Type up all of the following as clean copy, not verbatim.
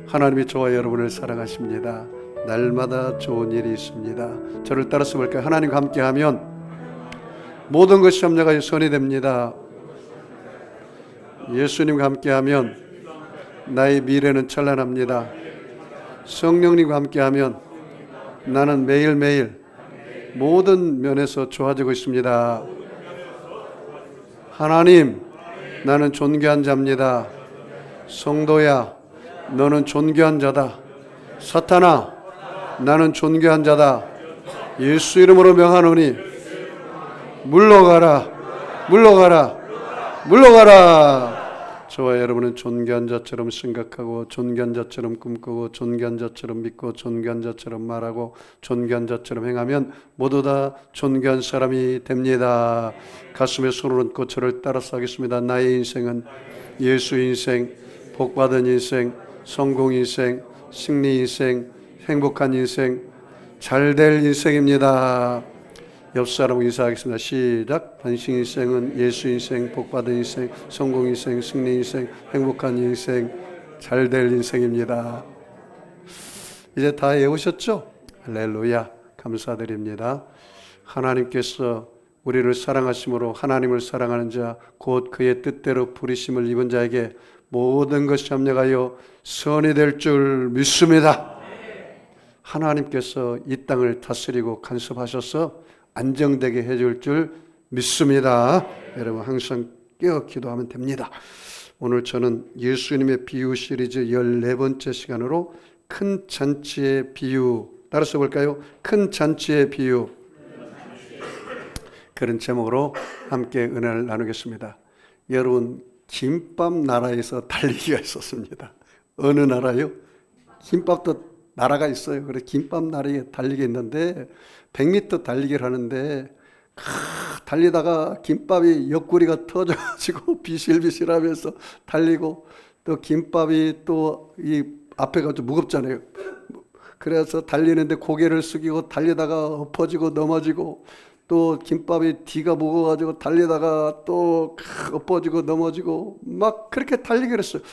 하나님이 저와 여러분을 사랑하십니다. 날마다 좋은 일이 있습니다. 저를 따라서 볼까요? 하나님과 함께하면 모든 것이 합력하여 선이 됩니다. 예수님과 함께하면 나의 미래는 찬란합니다. 성령님과 함께하면 나는 매일매일 모든 면에서 좋아지고 있습니다. 하나님, 나는 존귀한 자입니다. 성도야, 너는 존귀한 자다. 사탄아, 나는 존귀한 자다. 예수 이름으로 명하노니 물러가라, 물러가라, 물러가라. 저와 여러분은 존귀한 자처럼 생각하고, 존귀한 자처럼 꿈꾸고, 존귀한 자처럼 믿고, 존귀한 자처럼 말하고, 존귀한 자처럼 행하면 모두 다 존귀한 사람이 됩니다. 가슴에 손을 얹고 저를 따라서 하겠습니다. 나의 인생은 예수 인생, 복받은 인생, 성공 인생, 승리 인생, 행복한 인생, 잘될 인생입니다. 옆 사람 인사하겠습니다. 시작. 당신 인생은 예수 인생, 복받은 인생, 성공 인생, 승리 인생, 행복한 인생, 잘될 인생입니다. 이제 다 외우셨죠? 할렐루야. 감사드립니다. 하나님께서 우리를 사랑하심으로 하나님을 사랑하는 자, 곧 그의 뜻대로 부르심을 입은 자에게 모든 것이 합력하여 선이 될 줄 믿습니다. 하나님께서 이 땅을 다스리고 간섭하셔서 안정되게 해줄 줄 믿습니다. 여러분 항상 깨어 기도하면 됩니다. 오늘 저는 예수님의 비유 시리즈 14번째 시간으로 큰 잔치의 비유, 따라서 볼까요? 큰 잔치의 비유, 그런 제목으로 함께 은혜를 나누겠습니다. 여러분, 김밥 나라에서 달리기가 있었습니다. 어느 나라요? 김밥도 나라가 있어요. 그래서 김밥 나라에 달리기 있는데 100m 달리기를 하는데 달리다가 김밥이 옆구리가 터져가지고 비실비실하면서 달리고, 또 김밥이 또 이 앞에가 좀 무겁잖아요. 그래서 달리는데 고개를 숙이고 달리다가 엎어지고 넘어지고, 또 김밥이 뒤가 무거워가지고 달리다가 또 엎어지고 넘어지고 막 그렇게 달리기를 했어요.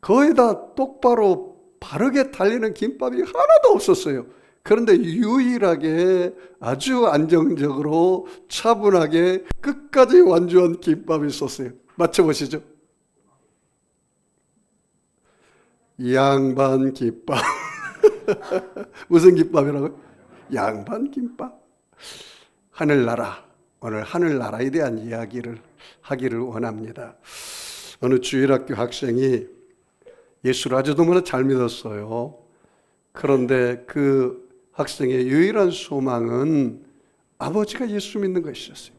거의 다 똑바로 바르게 달리는 김밥이 하나도 없었어요. 그런데 유일하게 아주 안정적으로 차분하게 끝까지 완주한 김밥이 있었어요. 맞춰보시죠. 양반 김밥. 무슨 김밥이라고요? 양반 김밥. 하늘나라. 오늘 하늘나라에 대한 이야기를 하기를 원합니다. 어느 주일학교 학생이 예수를 아주 너무나 잘 믿었어요. 그런데 그 학생의 유일한 소망은 아버지가 예수 믿는 것이었어요.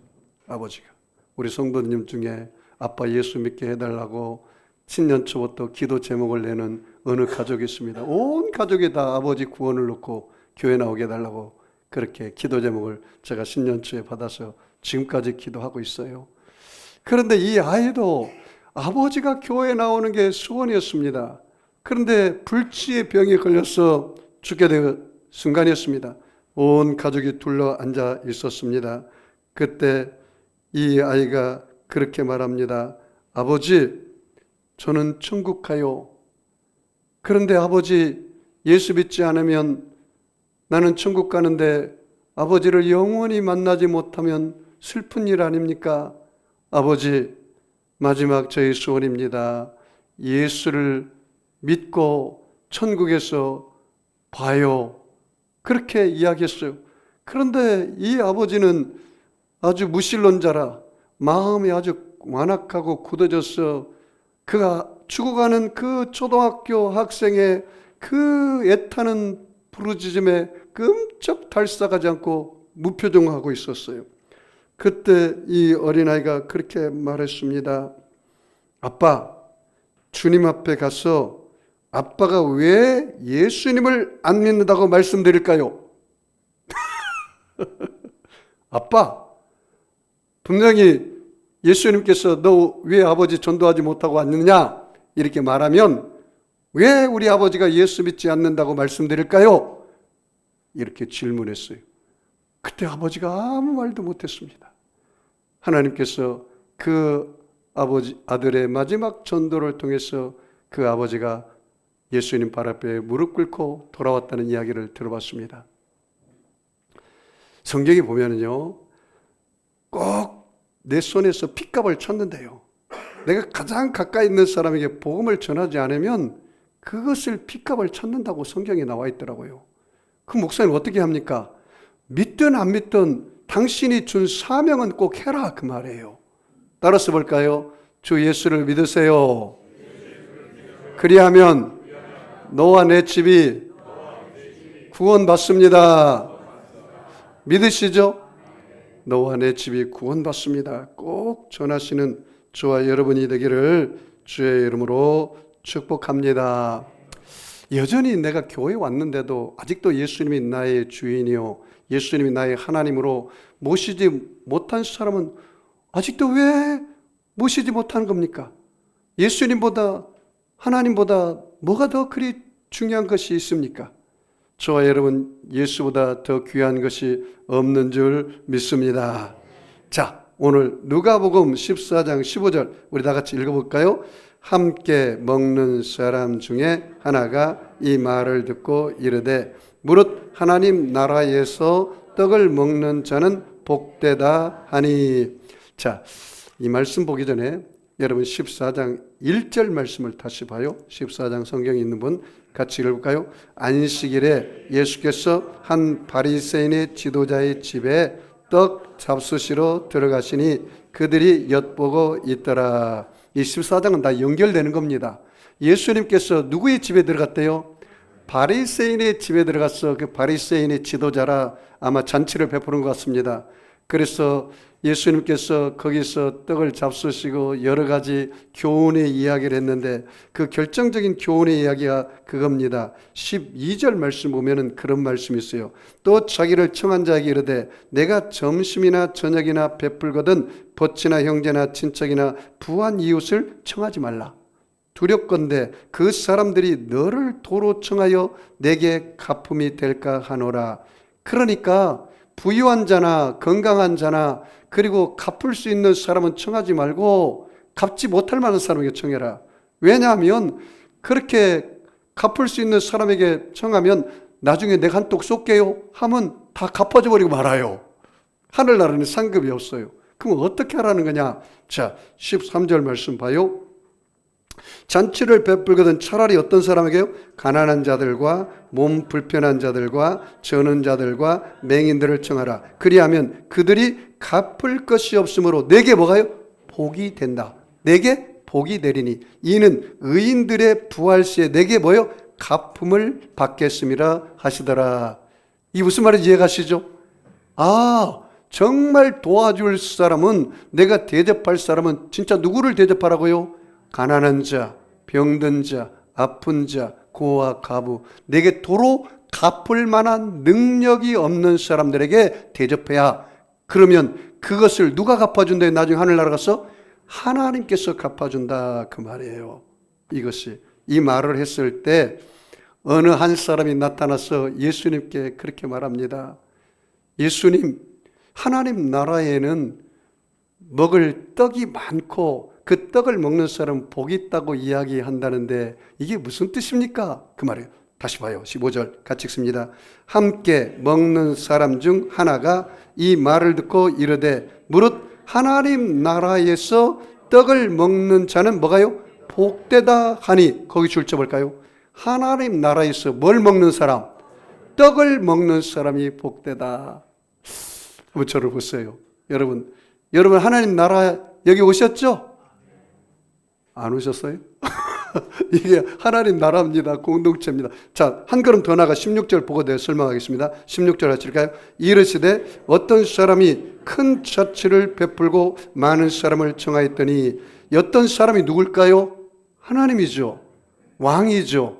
아버지가. 우리 성도님 중에 아빠 예수 믿게 해달라고 신년 초부터 기도 제목을 내는 어느 가족이 있습니다. 온 가족이 다 아버지 구원을 놓고 교회 나오게 해달라고 그렇게 기도 제목을 제가 신년 초에 받아서 지금까지 기도하고 있어요. 그런데 이 아이도 아버지가 교회에 나오는 게 소원이었습니다. 그런데 불치의 병에 걸려서 죽게 될 순간이었습니다. 온 가족이 둘러 앉아 있었습니다. 그때 이 아이가 그렇게 말합니다. 아버지, 저는 천국 가요. 그런데 아버지, 예수 믿지 않으면 나는 천국 가는데 아버지를 영원히 만나지 못하면 슬픈 일 아닙니까? 아버지, 마지막 저의 소원입니다. 예수를 믿고 천국에서 봐요. 그렇게 이야기했어요. 그런데 이 아버지는 아주 무신론자라 마음이 아주 완악하고 굳어져서 그가 죽어가는 그 초등학교 학생의 그 애타는 부르짖음에 끔찍 달싹하지 않고 무표정하고 있었어요. 그때 이 어린아이가 그렇게 말했습니다. 아빠, 주님 앞에 가서 아빠가 왜 예수님을 안 믿는다고 말씀드릴까요? 아빠, 분명히 예수님께서 너 왜 아버지 전도하지 못하고 왔느냐? 이렇게 말하면 왜 우리 아버지가 예수 믿지 않는다고 말씀드릴까요? 이렇게 질문했어요. 그때 아버지가 아무 말도 못했습니다. 하나님께서 그 아들의 마지막 전도를 통해서 그 아버지가 예수님 발 앞에 무릎 꿇고 돌아왔다는 이야기를 들어봤습니다. 성경에 보면은요, 꼭 내 손에서 핏값을 쳤는데요, 내가 가장 가까이 있는 사람에게 복음을 전하지 않으면 그것을 핏값을 찾는다고 성경에 나와 있더라고요. 그 목사님 어떻게 합니까? 믿든 안 믿든 당신이 준 사명은 꼭 해라, 그 말이에요. 따라서 볼까요? 주 예수를 믿으세요. 그리하면 너와 내 집이 구원받습니다. 믿으시죠? 너와 내 집이 구원받습니다. 꼭 전하시는 저와 여러분이 되기를 주의 이름으로 축복합니다. 여전히 내가 교회에 왔는데도 아직도 예수님이 나의 주인이요, 예수님이 나의 하나님으로 모시지 못한 사람은 아직도 왜 모시지 못하는 겁니까? 예수님보다, 하나님보다 뭐가 더 그리 중요한 것이 있습니까? 저와 여러분, 예수보다 더 귀한 것이 없는 줄 믿습니다. 자, 오늘 누가복음 14장 15절 우리 다 같이 읽어볼까요? 함께 먹는 사람 중에 하나가 이 말을 듣고 이르되 무릇 하나님 나라에서 떡을 먹는 자는 복되다 하니. 자, 이 말씀 보기 전에 여러분 14장 1절 말씀을 다시 봐요. 14장 성경에 있는 분 같이 읽을까요? 안식일에 예수께서 한 바리새인의 지도자의 집에 떡 잡수시러 들어가시니 그들이 엿보고 있더라. 이 14장은 다 연결되는 겁니다. 예수님께서 누구의 집에 들어갔대요? 바리새인의 집에 들어가서 그 바리새인의 지도자라 아마 잔치를 베푸는 것 같습니다. 그래서 예수님께서 거기서 떡을 잡수시고 여러 가지 교훈의 이야기를 했는데 그 결정적인 교훈의 이야기가 그겁니다. 12절 말씀 보면은 그런 말씀이 있어요. 또 자기를 청한 자에게 이르되 내가 점심이나 저녁이나 베풀거든 벗이나 형제나 친척이나 부한 이웃을 청하지 말라. 두렵건대 그 사람들이 너를 도로 청하여 내게 갚음이 될까 하노라. 그러니까 부유한 자나 건강한 자나 그리고 갚을 수 있는 사람은 청하지 말고 갚지 못할 만한 사람에게 청해라. 왜냐하면 그렇게 갚을 수 있는 사람에게 청하면 나중에 내가 한턱 쏠게요 하면 다 갚아줘 버리고 말아요. 하늘나라는 상급이 없어요. 그럼 어떻게 하라는 거냐? 자, 13절 말씀 봐요. 잔치를 베풀거든 차라리 어떤 사람에게요? 가난한 자들과 몸 불편한 자들과 저는 자들과 맹인들을 청하라. 그리하면 그들이 갚을 것이 없으므로 내게 뭐가요? 복이 된다. 내게 복이 되리니 이는 의인들의 부활시에 내게 뭐요? 갚음을 받겠음이라 하시더라. 이 무슨 말인지 이해가시죠? 아, 정말 도와줄 사람은, 내가 대접할 사람은 진짜 누구를 대접하라고요? 가난한 자, 병든 자, 아픈 자, 고아, 가부, 내게 도로 갚을 만한 능력이 없는 사람들에게 대접해야. 그러면 그것을 누가 갚아준다? 나중에 하늘나라 가서 하나님께서 갚아준다, 그 말이에요. 이것이, 이 말을 했을 때 어느 한 사람이 나타나서 예수님께 그렇게 말합니다. 예수님, 하나님 나라에는 먹을 떡이 많고 그 떡을 먹는 사람은 복이 있다고 이야기한다는데 이게 무슨 뜻입니까? 그 말이에요. 다시 봐요. 15절 같이 읽습니다. 함께 먹는 사람 중 하나가 이 말을 듣고 이르되 무릇 하나님 나라에서 떡을 먹는 자는 뭐가요? 복되다 하니. 거기 줄쳐 볼까요? 하나님 나라에서 뭘 먹는 사람? 떡을 먹는 사람이 복되다. 한번 저를 보세요. 여러분 하나님 나라 여기 오셨죠? 안 오셨어요? 이게 하나님 나라입니다. 공동체입니다. 자, 한 걸음 더 나가 16절 보고 내가 설명하겠습니다. 16절 하실까요? 이르시되 어떤 사람이 큰 자치를 베풀고 많은 사람을 청하였더니 어떤 사람이 누굴까요? 하나님이죠. 왕이죠.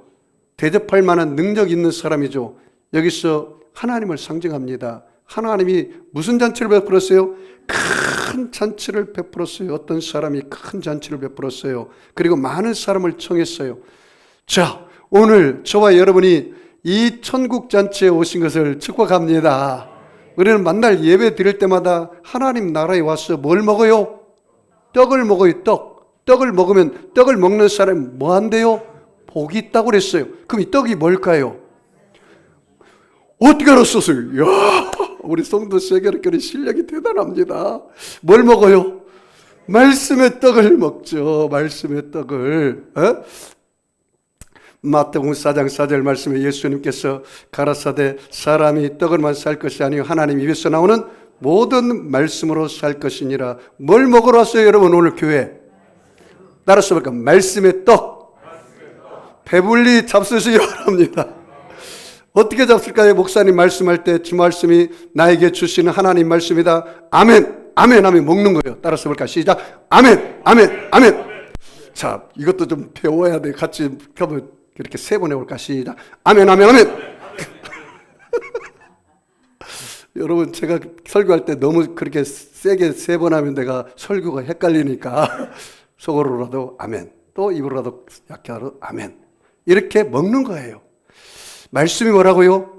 대접할 만한 능력 있는 사람이죠. 여기서 하나님을 상징합니다. 하나님이 무슨 잔치를 베풀었어요? 큰 잔치를 베풀었어요. 어떤 사람이 큰 잔치를 베풀었어요. 그리고 많은 사람을 청했어요. 자, 오늘 저와 여러분이 이 천국 잔치에 오신 것을 축복합니다. 우리는 만날 예배 드릴 때마다 하나님 나라에 와서 뭘 먹어요? 떡을 먹어요. 떡을 먹으면 떡을 먹는 사람이 뭐 한대요? 복이 있다고 그랬어요. 그럼 이 떡이 뭘까요? 어떻게 알았었어요? 이야, 우리 성도 세계교회 실력이 대단합니다. 뭘 먹어요? 말씀의 떡을 먹죠. 말씀의 떡을. 마태복음 4장 4절 말씀에 예수님께서 가라사대 사람이 떡을만 살 것이 아니요 하나님 입에서 나오는 모든 말씀으로 살 것이니라. 뭘 먹으러 왔어요 여러분 오늘 교회? 따라서 볼까? 말씀의 떡. 배불리 잡수시기 바랍니다. 어떻게 잡술까요? 목사님 말씀할 때 주 말씀이 나에게 주시는 하나님 말씀이다. 아멘, 아멘 하면 먹는 거예요. 따라서 볼까? 시작. 아멘, 아멘, 아멘. 자, 이것도 좀 배워야 돼. 같이 켜면 이렇게 세 번 해볼까? 시작. 아멘, 아멘, 아멘. 여러분, 제가 설교할 때 너무 그렇게 세게 세 번 하면 내가 설교가 헷갈리니까 속으로라도 아멘, 또 입으로라도 약게 하러 아멘. 이렇게 먹는 거예요. 말씀이 뭐라고요?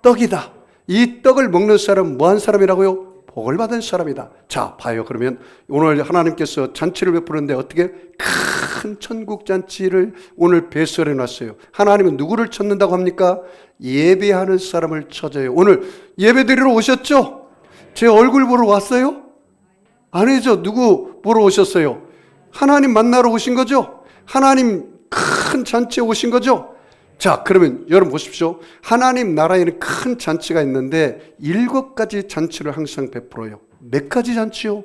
떡이다. 이 떡을 먹는 사람은 뭐한 사람이라고요? 복을 받은 사람이다. 자, 봐요. 그러면 오늘 하나님께서 잔치를 베푸는데 어떻게 큰 천국 잔치를 오늘 배설해 놨어요. 하나님은 누구를 찾는다고 합니까? 예배하는 사람을 찾아요. 오늘 예배 드리러 오셨죠? 제 얼굴 보러 왔어요? 아니죠. 누구 보러 오셨어요? 하나님 만나러 오신 거죠? 하나님 큰 잔치에 오신 거죠? 자, 그러면 여러분 보십시오. 하나님 나라에는 큰 잔치가 있는데 7가지 잔치를 항상 베풀어요. 몇 가지 잔치요?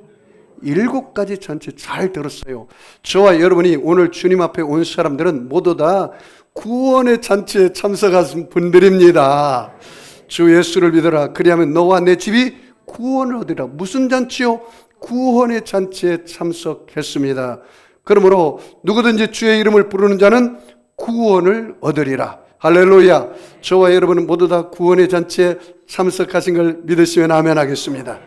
7가지 잔치. 잘 들었어요. 저와 여러분이 오늘 주님 앞에 온 사람들은 모두 다 구원의 잔치에 참석한 분들입니다. 주 예수를 믿어라. 그리하면 너와 내 집이 구원을 얻으리라. 무슨 잔치요? 구원의 잔치에 참석했습니다. 그러므로 누구든지 주의 이름을 부르는 자는 구원을 얻으리라. 할렐루야. 저와 여러분은 모두 다 구원의 잔치에 참석하신 걸 믿으시면 아멘 하겠습니다.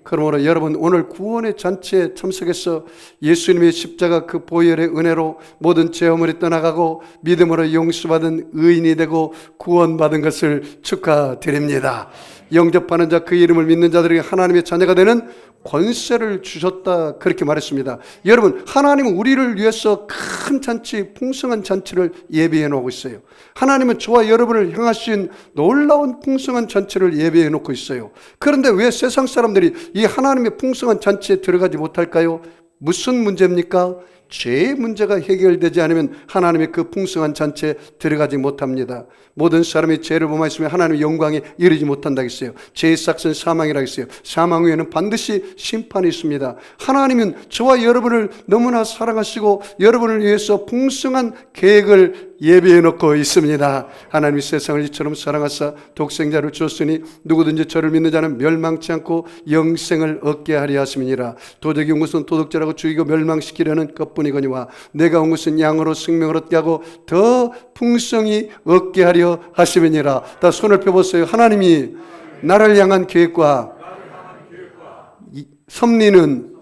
그러므로 여러분 오늘 구원의 잔치에 참석해서 예수님의 십자가 그 보혈의 은혜로 모든 죄 허물이 떠나가고 믿음으로 용서받은 의인이 되고 구원받은 것을 축하드립니다. 영접하는 자 그 이름을 믿는 자들에게 하나님의 자녀가 되는 권세를 주셨다 그렇게 말했습니다. 여러분 하나님은 우리를 위해서 큰 잔치, 풍성한 잔치를 예비해 놓고 있어요. 하나님은 저와 여러분을 향하신 놀라운 풍성한 잔치를 예비해 놓고 있어요. 그런데 왜 세상 사람들이 이 하나님의 풍성한 잔치에 들어가지 못할까요? 무슨 문제입니까? 죄의 문제가 해결되지 않으면 하나님의 그 풍성한 잔치에 들어가지 못합니다. 모든 사람이 죄를 범하였으면 하나님의 영광에 이르지 못한다고 했어요. 죄의 삭은 사망이라고 했어요. 사망 후에는 반드시 심판이 있습니다. 하나님은 저와 여러분을 너무나 사랑하시고 여러분을 위해서 풍성한 계획을 예비해 놓고 있습니다. 하나님이 세상을 이처럼 사랑하사 독생자를 주었으니 누구든지 저를 믿는 자는 멸망치 않고 영생을 얻게 하려 하심이니라. 도적이 온 것은 도둑질하고 죽이고 멸망시키려는 것뿐이거니와 내가 온 것은 양으로 생명을 얻게 하고 더 풍성히 얻게 하려 하심이니라. 다 손을 펴보세요. 하나님이 나를 향한 계획과 섭리는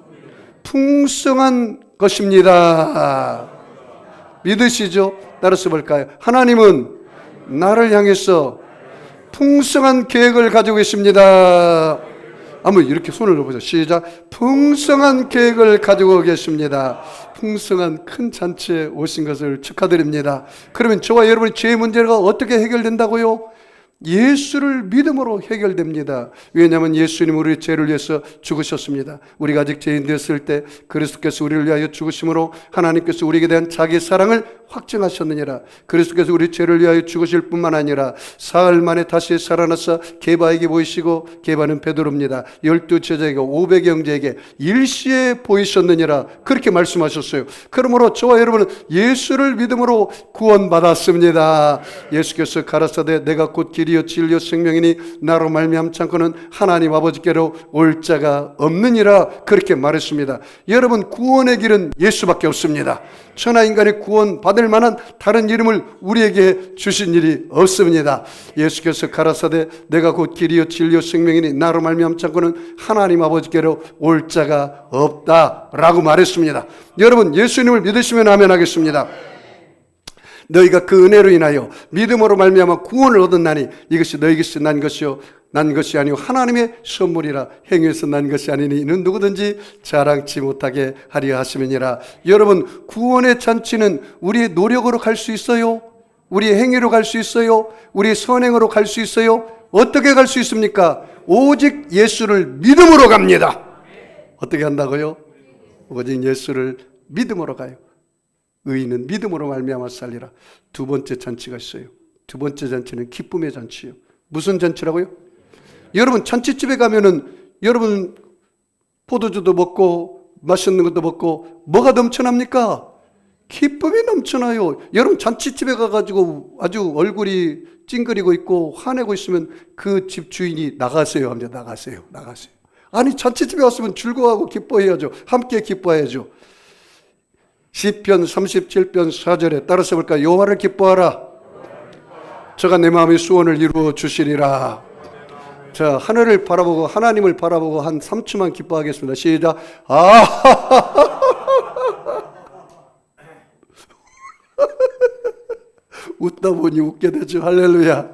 풍성한 것입니다. 믿으시죠? 따라서 볼까요? 하나님은 나를 향해서 풍성한 계획을 가지고 계십니다. 한번 이렇게 손을 놓으세요. 시작. 풍성한 계획을 가지고 계십니다. 풍성한 큰 잔치에 오신 것을 축하드립니다. 그러면 저와 여러분의 죄의 문제가 어떻게 해결된다고요? 예수를 믿음으로 해결됩니다. 왜냐하면 예수님 우리 죄를 위해서 죽으셨습니다. 우리가 아직 죄인 되었을 때 그리스도께서 우리를 위하여 죽으심으로 하나님께서 우리에게 대한 자기의 사랑을 확증하셨느니라. 그리스도께서 우리 죄를 위하여 죽으실 뿐만 아니라 사흘 만에 다시 살아나서 게바에게 보이시고, 게바는 베드로입니다. 12 제자에게 500 형제에게 일시에 보이셨느니라. 그렇게 말씀하셨어요. 그러므로 저와 여러분은 예수를 믿음으로 구원받았습니다. 예수께서 가라사대 내가 곧 길이요 진리요 생명이니 나로 말미암지 않고는 하나님 아버지께로 올 자가 없느니라. 그렇게 말했습니다. 여러분 구원의 길은 예수밖에 없습니다. 천하 인간이 구원 받을 만한 다른 이름을 우리에게 주신 일이 없습니다. 예수께서 가라사대 내가 곧 길이요 진리요 생명이니 나로 말미암지 않고는 하나님 아버지께로 올 자가 없다라고 말했습니다. 여러분 예수님을 믿으시면 아멘 하겠습니다. 너희가 그 은혜로 인하여 믿음으로 말미암아 구원을 얻었나니 이것이 너희 것이 난 것이 아니요 하나님의 선물이라. 행위에서 난 것이 아니니 이는 누구든지 자랑치 못하게 하려 하심이니라. 여러분, 구원의 잔치는 우리의 노력으로 갈 수 있어요? 우리의 행위로 갈 수 있어요? 우리의 선행으로 갈 수 있어요? 어떻게 갈 수 있습니까? 오직 예수를 믿음으로 갑니다. 어떻게 한다고요? 오직 예수를 믿음으로 가요. 의인은 믿음으로 말미암아 살리라. 두 번째 잔치가 있어요. 두 번째 잔치는 기쁨의 잔치예요. 무슨 잔치라고요? 여러분, 잔치집에 가면은 여러분 포도주도 먹고 맛있는 것도 먹고 뭐가 넘쳐납니까? 기쁨이 넘쳐나요. 여러분, 잔치집에 가가지고 아주 얼굴이 찡그리고 있고 화내고 있으면 그 집 주인이 나가세요 합니다. 나가세요. 아니, 잔치집에 왔으면 즐거워하고 기뻐해야죠. 함께 기뻐해야죠. 시편 37편 4절에 따라서 볼까요? 여호와를 기뻐하라. 저가 내 마음의 소원을 이루어 주시리라. 자, 하늘을 바라보고 하나님을 바라보고 한 3초만 기뻐하겠습니다. 시작. 웃다 보니 웃게 되죠. 할렐루야.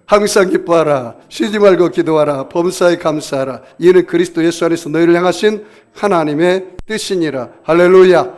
항상 기뻐하라. 쉬지 말고 기도하라. 범사에 감사하라. 이는 그리스도 예수 안에서 너희를 향하신 하나님의 뜻이니라. 할렐루야.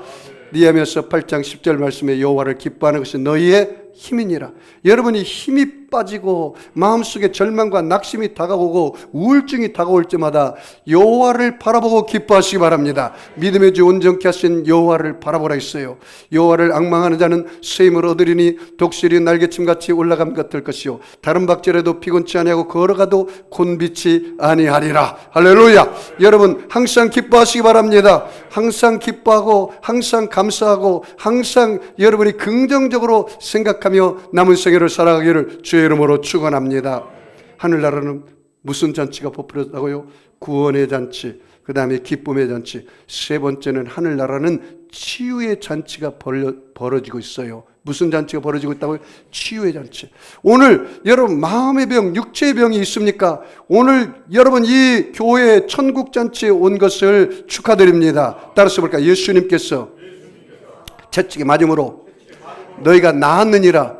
느헤미야서 8장 10절 말씀에 여호와를 기뻐하는 것이 너희의 힘이니라. 여러분이 힘이 빠지고 마음속에 절망과 낙심이 다가오고 우울증이 다가올 때마다 여호와를 바라보고 기뻐하시기 바랍니다. 믿음의 주 온전케 하신 여호와를 바라보라 했어요. 여호와를 앙망하는 자는 새 힘을 얻으리니 독수리 날개침같이 올라감 같을 것이요 다른 박질에도 피곤치 아니하고 걸어가도 곤비치 아니하리라. 할렐루야. 여러분, 항상 기뻐하시기 바랍니다. 항상 기뻐하고 항상 감사하고 항상 여러분이 긍정적으로 생각하며 남은 생애를 살아가기를 주의 이름으로 축원합니다. 하늘나라는 무슨 잔치가 베풀어졌다고요? 구원의 잔치, 그 다음에 기쁨의 잔치, 세 번째는 하늘나라는 치유의 잔치가 벌어지고 있어요. 무슨 잔치가 벌어지고 있다고요? 치유의 잔치. 오늘 여러분 마음의 병, 육체의 병이 있습니까? 오늘 여러분 이 교회 천국 잔치에 온 것을 축하드립니다. 따라서 볼까요? 예수님께서 채찍에 맞음으로 너희가 나았느니라.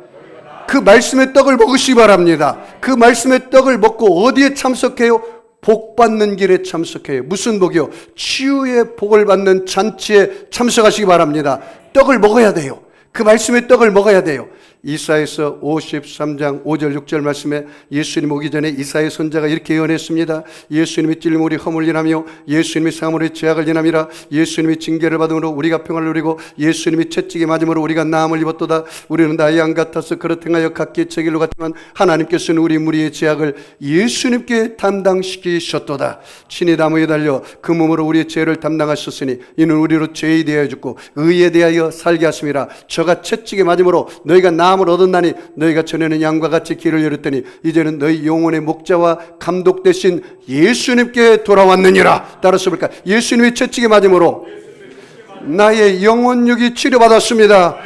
그 말씀의 떡을 먹으시기 바랍니다. 그 말씀의 떡을 먹고 어디에 참석해요? 복 받는 길에 참석해요. 무슨 복이요? 치유의 복을 받는 잔치에 참석하시기 바랍니다. 떡을 먹어야 돼요. 그 말씀의 떡을 먹어야 돼요. 이사야서 53장 5절 6절 말씀에 예수님 오기 전에 이사야 선지자가 이렇게 예언했습니다. 예수님이 찔림 우리 허물 인하며 예수님이 상함 우리 죄악을 인함이라. 예수님이 징계를 받음으로 우리가 평안을 누리고 예수님이 채찍에 맞음으로 우리가 나음을 입었도다. 우리는 나의 양 같아서 그렇다 하여 각기 제 길로 갔지만 하나님께서는 우리 무리의 죄악을 예수님께 담당시키셨도다. 친히 나무에 달려 그 몸으로 우리의 죄를 담당하셨으니 이는 우리로 죄에 대하여 죽고 의에 대하여 살게 하심이라. 저가 채찍에 맞음으로 너희가 나음을 얻었나니 너희가 전에는 양과 같이 길을 열었더니 이제는 너희 영혼의 목자와 감독 되신 예수님께 돌아왔느니라. 따라서 볼까? 예수님이 채찍에 맞음으로 나의 영혼육이 치료받았습니다.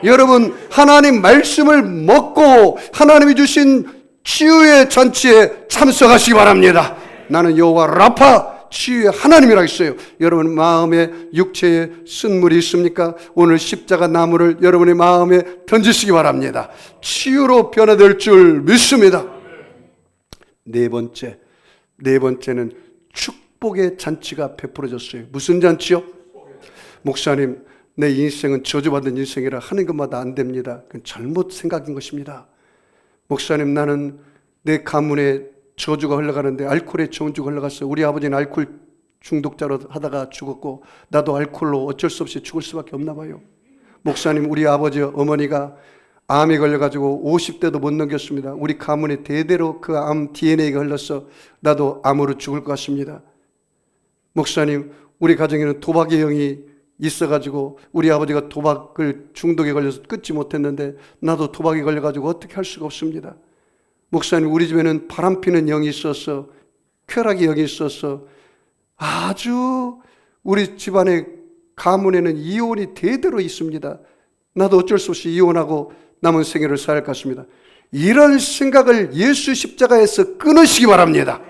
여러분, 하나님 말씀을 먹고 하나님이 주신 치유의 잔치에 참석하시기 바랍니다. 나는 여호와 라파 치유의 하나님이라 했어요. 여러분 마음에 육체에 쓴물이 있습니까? 오늘 십자가 나무를 여러분의 마음에 던지시기 바랍니다. 치유로 변화될 줄 믿습니다. 네 번째는 축복의 잔치가 베풀어졌어요. 무슨 잔치요? 목사님, 내 인생은 저주받은 인생이라 하는 것마다 안 됩니다. 그건 잘못 생각인 것입니다. 목사님, 나는 내 가문에 저주가 흘러가는데 알코올에 저주가 흘러갔어요. 우리 아버지는 알코올 중독자로 하다가 죽었고 나도 알코올로 어쩔 수 없이 죽을 수밖에 없나 봐요. 목사님, 우리 아버지 어머니가 암에 걸려가지고 50대도 못 넘겼습니다. 우리 가문에 대대로 그 암 DNA가 흘러서 나도 암으로 죽을 것 같습니다. 목사님, 우리 가정에는 도박의 영이 있어가지고 우리 아버지가 도박을 중독에 걸려서 끊지 못했는데 나도 도박에 걸려가지고 어떻게 할 수가 없습니다. 목사님, 우리 집에는 바람피는 영이 있어서 쾌락의 영이 있어서 아주 우리 집안의 가문에는 이혼이 대대로 있습니다. 나도 어쩔 수 없이 이혼하고 남은 생애를 살아갈 것 같습니다. 이런 생각을 예수 십자가에서 끊으시기 바랍니다.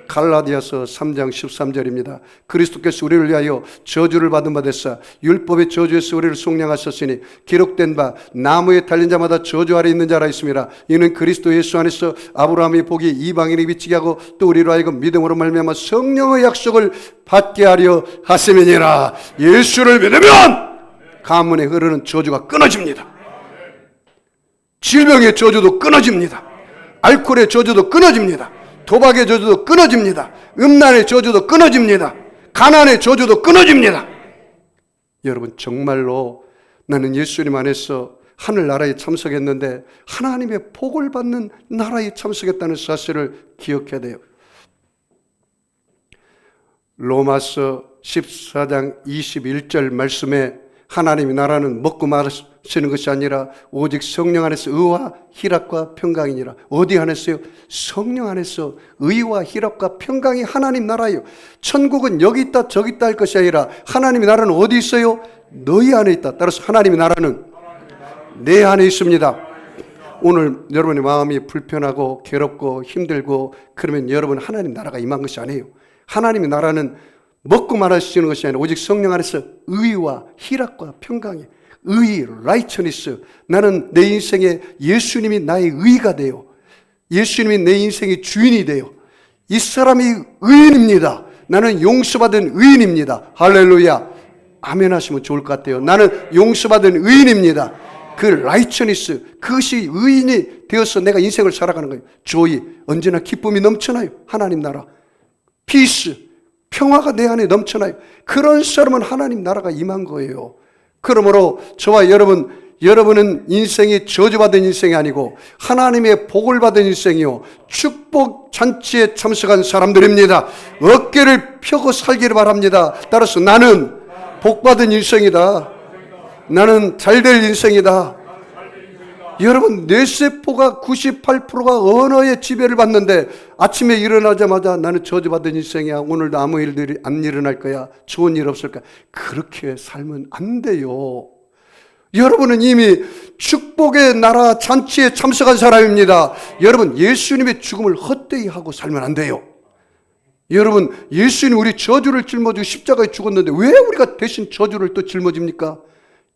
갈라디아서 3장 13절입니다. 그리스도께서 우리를 위하여 저주를 받은 바 됐사 율법의 저주에서 우리를 속량하셨으니 기록된 바 나무에 달린 자마다 저주 아래 있는 자라 있음이라. 이는 그리스도 예수 안에서 아브라함의 복이 이방인에게 미치게 하고 또 우리로 하여금 믿음으로 말미암아 성령의 약속을 받게 하려 하심이니라. 예수를 믿으면 가문에 흐르는 저주가 끊어집니다. 질병의 저주도 끊어집니다. 알코올의 저주도 끊어집니다. 도박의 저주도 끊어집니다. 음란의 저주도 끊어집니다. 가난의 저주도 끊어집니다. 여러분, 정말로 나는 예수님 안에서 하늘나라에 참석했는데 하나님의 복을 받는 나라에 참석했다는 사실을 기억해야 돼요. 로마서 14장 21절 말씀에 하나님의 나라는 먹고 마시는 것이 아니라 오직 성령 안에서 의와 희락과 평강이니라. 어디 안에서요? 성령 안에서 의와 희락과 평강이 하나님 나라예요. 천국은 여기 있다 저기 있다 할 것이 아니라 하나님의 나라는 어디 있어요? 너희 안에 있다. 따라서 하나님의 나라는 내 안에 있습니다. 오늘 여러분의 마음이 불편하고 괴롭고 힘들고 그러면 여러분 하나님 나라가 임한 것이 아니에요. 하나님의 나라는 먹고 말하시는 것이 아니라 오직 성령 안에서 의와 희락과 평강이, 의, 라이처니스. 나는 내 인생에 예수님이 나의 의가 돼요. 예수님이 내 인생의 주인이 돼요. 이 사람이 의인입니다. 나는 용서받은 의인입니다. 할렐루야. 아멘 하시면 좋을 것 같아요. 나는 용서받은 의인입니다. 그 라이처니스, 그것이 의인이 되어서 내가 인생을 살아가는 거예요. 조이, 언제나 기쁨이 넘쳐나요. 하나님 나라. 피스, 평화가 내 안에 넘쳐나요. 그런 사람은 하나님 나라가 임한 거예요. 그러므로 저와 여러분은 인생이 저주받은 인생이 아니고 하나님의 복을 받은 인생이요, 축복 잔치에 참석한 사람들입니다. 어깨를 펴고 살기를 바랍니다. 따라서 나는 복받은 인생이다. 나는 잘될 인생이다. 여러분, 뇌세포가 98%가 언어의 지배를 받는데 아침에 일어나자마자 나는 저주받은 인생이야. 오늘도 아무 일들이 안 일어날 거야. 좋은 일 없을 거야. 그렇게 살면 안 돼요. 여러분은 이미 축복의 나라 잔치에 참석한 사람입니다. 여러분, 예수님의 죽음을 헛되이 하고 살면 안 돼요. 여러분, 예수님 우리 저주를 짊어지고 십자가에 죽었는데 왜 우리가 대신 저주를 또 짊어집니까?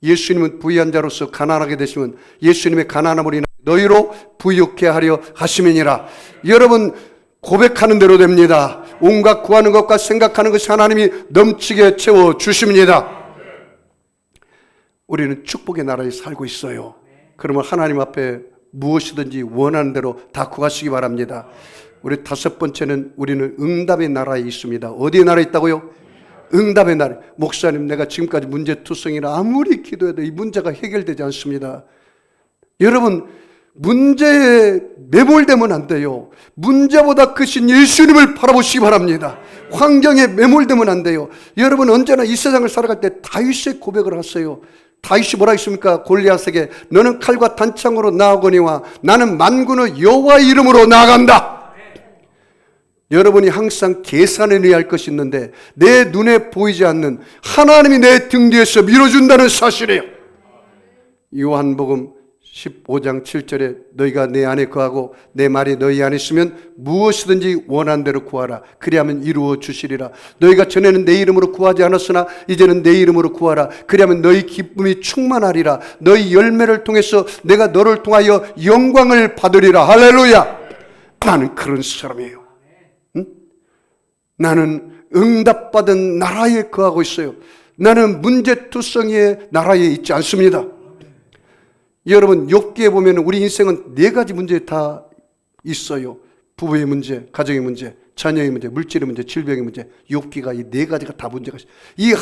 예수님은 부유한 자로서 가난하게 되시면 예수님의 가난함으로 인하여 너희로 부유케 하려 하심이니라. 여러분, 고백하는 대로 됩니다. 온갖 구하는 것과 생각하는 것이 하나님이 넘치게 채워주십니다. 우리는 축복의 나라에 살고 있어요. 그러면 하나님 앞에 무엇이든지 원하는 대로 다 구하시기 바랍니다. 우리 다섯 번째는 우리는 응답의 나라에 있습니다. 어디에 나라에 있다고요? 응답의 나라. 목사님, 내가 지금까지 문제투성이라 아무리 기도해도 이 문제가 해결되지 않습니다. 여러분, 문제에 매몰되면 안 돼요. 문제보다 크신 예수님을 바라보시기 바랍니다. 환경에 매몰되면 안 돼요. 여러분, 언제나 이 세상을 살아갈 때 다윗의 고백을 하세요. 다윗이 뭐라 했습니까? 골리앗에게 너는 칼과 단창으로 나아오거니와 나는 만군의 여호와의 이름으로 나아간다. 여러분이 항상 계산을 해야 할 것이 있는데 내 눈에 보이지 않는 하나님이 내 등 뒤에서 밀어준다는 사실이에요. 요한복음 15장 7절에 너희가 내 안에 거하고 내 말이 너희 안에 있으면 무엇이든지 원하는 대로 구하라. 그리하면 이루어 주시리라. 너희가 전에는 내 이름으로 구하지 않았으나 이제는 내 이름으로 구하라. 그리하면 너희 기쁨이 충만하리라. 너희 열매를 통해서 내가 너를 통하여 영광을 받으리라. 할렐루야. 나는 그런 사람이에요. 나는 응답받은 나라에 거하고 있어요. 나는 문제투성이의 나라에 있지 않습니다. 여러분, 욥기에 보면 우리 인생은 네 가지 문제 다 있어요. 부부의 문제, 가정의 문제, 자녀의 문제, 물질의 문제, 질병의 문제. 욥기가 이 네 가지가 다 문제가 있어요. 이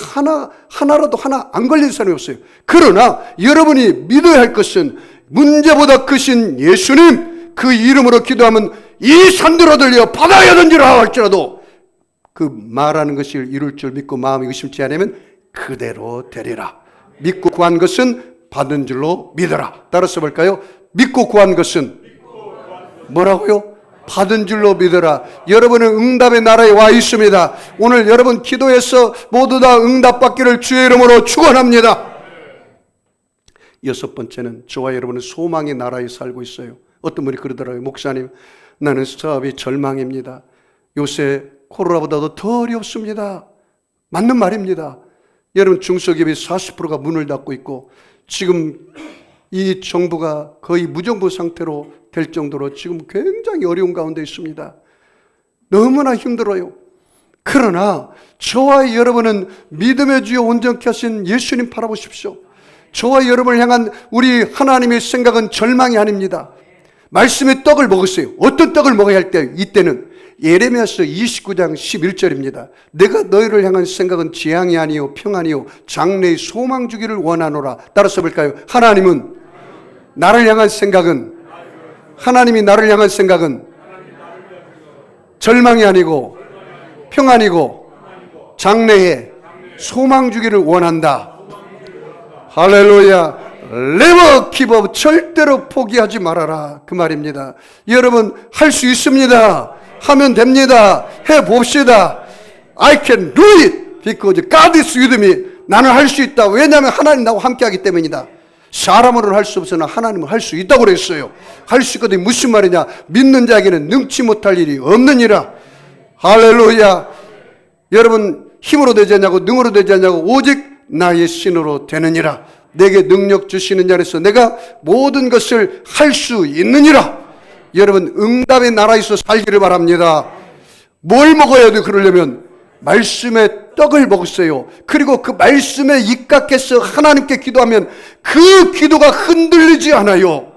하나라도 하나 안 걸린 사람이 없어요. 그러나 여러분이 믿어야 할 것은 문제보다 크신 예수님, 그 이름으로 기도하면 이 산들어 들려 바다에 던지라 할지라도 그 말하는 것이 이룰 줄 믿고 마음이 의심치 않으면 그대로 되리라. 믿고 구한 것은 받은 줄로 믿어라. 따라서 볼까요? 믿고 구한 것은 뭐라고요? 받은 줄로 믿어라. 여러분은 응답의 나라에 와 있습니다. 오늘 여러분 기도해서 모두 다 응답받기를 주의 이름으로 축원합니다. 여섯 번째는 저와 여러분은 소망의 나라에 살고 있어요. 어떤 분이 그러더라고요. 목사님, 나는 사업이 절망입니다. 요새 코로나보다도 더 어렵습니다. 맞는 말입니다. 여러분, 중소기업이 40%가 문을 닫고 있고 지금 이 정부가 거의 무정부 상태로 될 정도로 지금 굉장히 어려운 가운데 있습니다. 너무나 힘들어요. 그러나 저와 여러분은 믿음의 주여 온전케 하신 예수님 바라보십시오. 저와 여러분을 향한 우리 하나님의 생각은 절망이 아닙니다. 말씀의 떡을 먹었어요. 어떤 떡을 먹어야 할 때? 이때는 예레미야서 29장 11절입니다. 내가 너희를 향한 생각은 재앙이 아니요 평안이요 장래의 소망 주기를 원하노라. 따라서 볼까요? 하나님은 나를 향한 생각은, 하나님이 나를 향한 생각은 절망이 아니고 평안이고 장래에 소망 주기를 원한다. 할렐루야. never give up. 절대로 포기하지 말아라. 그 말입니다. 여러분, 할 수 있습니다. 하면 됩니다. 해봅시다. I can do it because God is with me. 나는 할 수 있다. 왜냐하면 하나님 나와 함께 하기 때문이다. 사람으로는 할 수 없으나 하나님은 할 수 있다고 그랬어요. 할 수 있거든. 무슨 말이냐? 믿는 자에게는 능치 못할 일이 없느니라. 할렐루야. 여러분, 힘으로 되지 않냐고, 능으로 되지 않냐고, 오직 나의 신으로 되느니라. 내게 능력 주시는 자에서 내가 모든 것을 할 수 있느니라. 여러분, 응답의 나라에서 살기를 바랍니다. 뭘 먹어야 돼? 그러려면 말씀의 떡을 먹었어요. 그리고 그 말씀에 입각해서 하나님께 기도하면 그 기도가 흔들리지 않아요.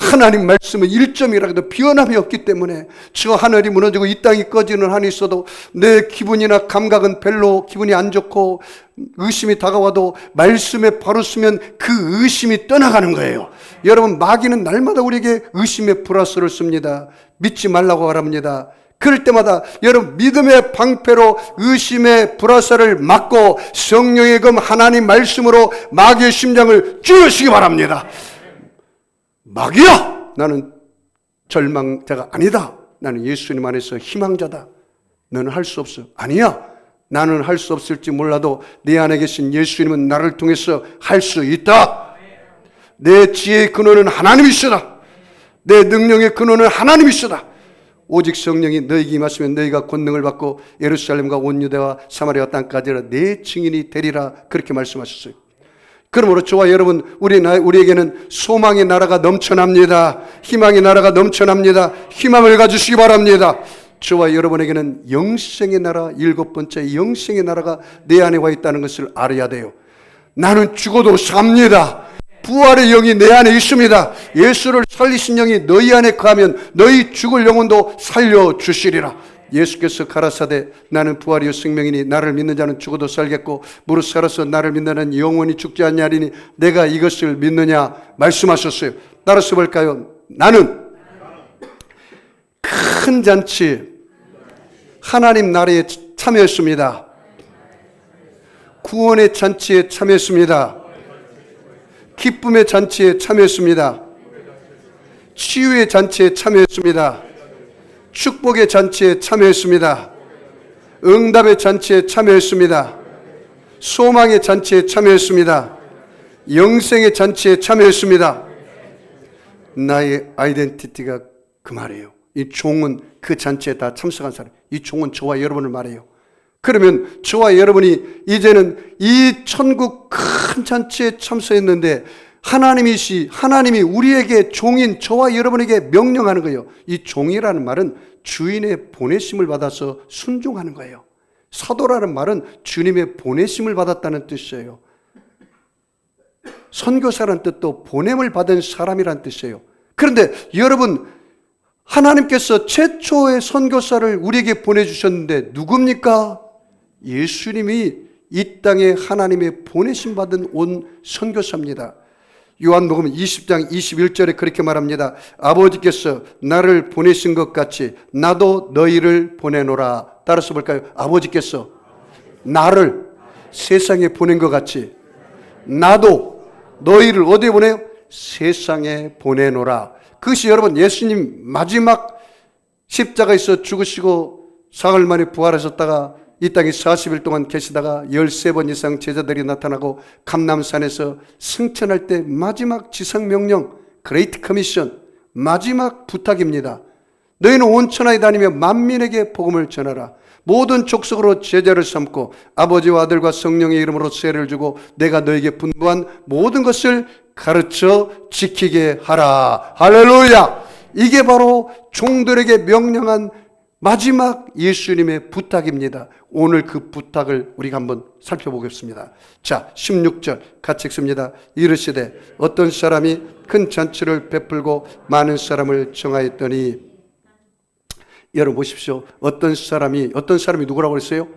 하나님 말씀은 1점이라도 변함이 없기 때문에 저 하늘이 무너지고 이 땅이 꺼지는 한이 있어도 내 기분이나 감각은 별로 기분이 안 좋고 의심이 다가와도 말씀에 바로 쓰면 그 의심이 떠나가는 거예요. 여러분, 마귀는 날마다 우리에게 의심의 불화설을 씁니다. 믿지 말라고 바랍니다. 그럴 때마다 여러분, 믿음의 방패로 의심의 불화설을 막고 성령의 검 하나님 말씀으로 마귀의 심장을 찌르시기 바랍니다. 마귀야! 나는 절망자가 아니다. 나는 예수님 안에서 희망자다. 너는 할 수 없어. 아니야. 나는 할 수 없을지 몰라도 내 안에 계신 예수님은 나를 통해서 할 수 있다. 내 지혜의 근원은 하나님이시다. 내 능력의 근원은 하나님이시다. 오직 성령이 너희에게 임하시면 너희가 권능을 받고 예루살렘과 온 유대와 사마리아 땅까지 내 증인이 되리라. 그렇게 말씀하셨어요. 그러므로 저와 여러분, 우리에게는 소망의 나라가 넘쳐납니다. 희망의 나라가 넘쳐납니다. 희망을 가지시기 바랍니다. 저와 여러분에게는 영생의 나라, 7번째 영생의 나라가 내 안에 와 있다는 것을 알아야 돼요. 나는 죽어도 삽니다. 부활의 영이 내 안에 있습니다. 예수를 살리신 영이 너희 안에 거하면 너희 죽을 영혼도 살려주시리라. 예수께서 가라사대 나는 부활이요 생명이니 나를 믿는 자는 죽어도 살겠고 무릇 살아서 나를 믿는 영원히 죽지 않냐리니 내가 이것을 믿느냐 말씀하셨어요. 따라서 볼까요? 나는 큰 잔치 하나님 나라에 참여했습니다. 구원의 잔치에 참여했습니다. 기쁨의 잔치에 참여했습니다. 치유의 잔치에 참여했습니다. 축복의 잔치에 참여했습니다. 응답의 잔치에 참여했습니다. 소망의 잔치에 참여했습니다. 영생의 잔치에 참여했습니다. 나의 아이덴티티가 그 말이에요. 이 종은 그 잔치에 다 참석한 사람. 이 종은 저와 여러분을 말해요. 그러면 저와 여러분이 이제는 이 천국 큰 잔치에 참석했는데 하나님이 우리에게 종인 저와 여러분에게 명령하는 거예요. 이 종이라는 말은 주인의 보내심을 받아서 순종하는 거예요. 사도라는 말은 주님의 보내심을 받았다는 뜻이에요. 선교사라는 뜻도 보냄을 받은 사람이라는 뜻이에요. 그런데 여러분, 하나님께서 최초의 선교사를 우리에게 보내주셨는데 누굽니까? 예수님이 이 땅에 하나님의 보내심 받은 온 선교사입니다. 요한복음 20장 21절에 그렇게 말합니다. 아버지께서 나를 보내신 것 같이 나도 너희를 보내노라. 따라서 볼까요? 아버지께서 나를 세상에 보낸 것 같이 나도 너희를 어디에 보내요? 세상에 보내노라. 그것이 여러분 예수님 마지막 십자가에서 죽으시고 사흘 만에 부활하셨다가 이 땅에 40일 동안 계시다가 13번 이상 제자들이 나타나고 감람산에서 승천할 때 마지막 지상명령 그레이트 커미션 마지막 부탁입니다. 너희는 온 천하에 다니며 만민에게 복음을 전하라. 모든 족속으로 제자를 삼고 아버지와 아들과 성령의 이름으로 세례를 주고 내가 너에게 분부한 모든 것을 가르쳐 지키게 하라. 할렐루야. 이게 바로 종들에게 명령한 마지막 예수님의 부탁입니다. 오늘 그 부탁을 우리가 한번 살펴보겠습니다. 자, 16절 같이 읽습니다. 이르시되 어떤 사람이 큰 잔치를 베풀고 많은 사람을 청하였더니, 여러분 보십시오. 어떤 사람이 누구라고 그랬어요?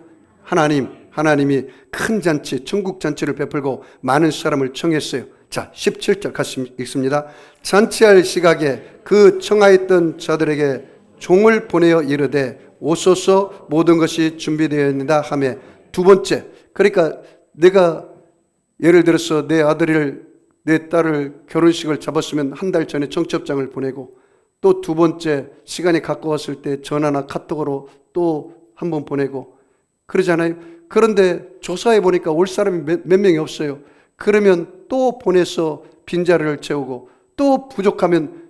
하나님이 큰 잔치, 천국 잔치를 베풀고 많은 사람을 청했어요. 자, 17절 같이 읽습니다. 잔치할 시각에 그 청하였던 자들에게 종을 보내어 이르되 오소서 모든 것이 준비되었습니다 하며, 두 번째, 그러니까 내가 예를 들어서 내 딸을 결혼식을 잡았으면 한 달 전에 청첩장을 보내고, 또 두 번째 시간이 가까웠을 때 전화나 카톡으로 또 한 번 보내고 그러잖아요. 그런데 조사해 보니까 올 사람이 몇 명이 없어요. 그러면 또 보내서 빈자리를 채우고, 또 부족하면